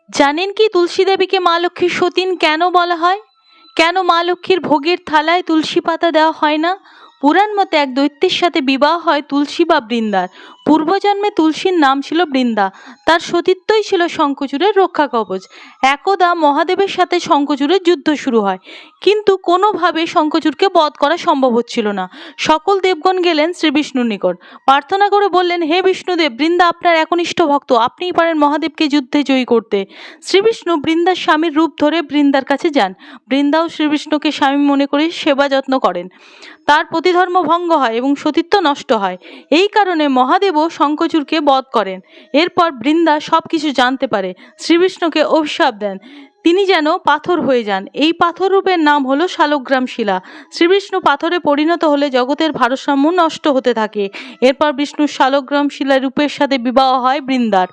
জানেন কি তুলসী দেবীকে মা লক্ষ্মীর সতীন কেন বলা হয়? কেন মা লক্ষ্মীর ভোগের থালায় তুলসী পাতা দেওয়া হয় না? পুরাণ মতে এক দৈত্যের সাথে বিবাহ হয় তুলসী বা বৃন্দার। পূর্বজন্মে তুলসীর নাম ছিল বৃন্দা। তার সতীত্বই ছিল শঙ্খচূড়ের রক্ষা কবচ। একদা মহাদেবের সাথে শঙ্খচূড়ের যুদ্ধ শুরু হয়, কিন্তু কোনোভাবে শঙ্খচূড়কে বধ করা সম্ভব হচ্ছিল না। সকল দেবগণ গেলেন শ্রীবিষ্ণুর নিকট, প্রার্থনা করে বললেন, হে বিষ্ণুদেব, বৃন্দা আপনার একনিষ্ঠ ভক্ত, আপনিই পারেন মহাদেবকে যুদ্ধে জয়ী করতে। শ্রীবিষ্ণু বৃন্দার স্বামীর রূপ ধরে বৃন্দার কাছে যান। বৃন্দাও শ্রীবিষ্ণুকে স্বামী মনে করে সেবা যত্ন করেন। তার প্রতিধর্ম ভঙ্গ হয় এবং সতীত্ব নষ্ট হয়। এই কারণে মহাদেবও শঙ্খচূড়কে বধ করেন। এরপর বৃন্দা সব কিছু জানতে পারে, শ্রীবিষ্ণুকে অভিশাপ দেন তিনি যেন পাথর হয়ে যান। এই পাথর রূপের নাম হলো শালগ্রাম শিলা। শ্রীবিষ্ণু পাথরে পরিণত হলে জগতের ভারসাম্য নষ্ট হতে থাকে। এরপর বিষ্ণুর শালগ্রাম শিলা রূপের সাথে বিবাহ হয় বৃন্দার।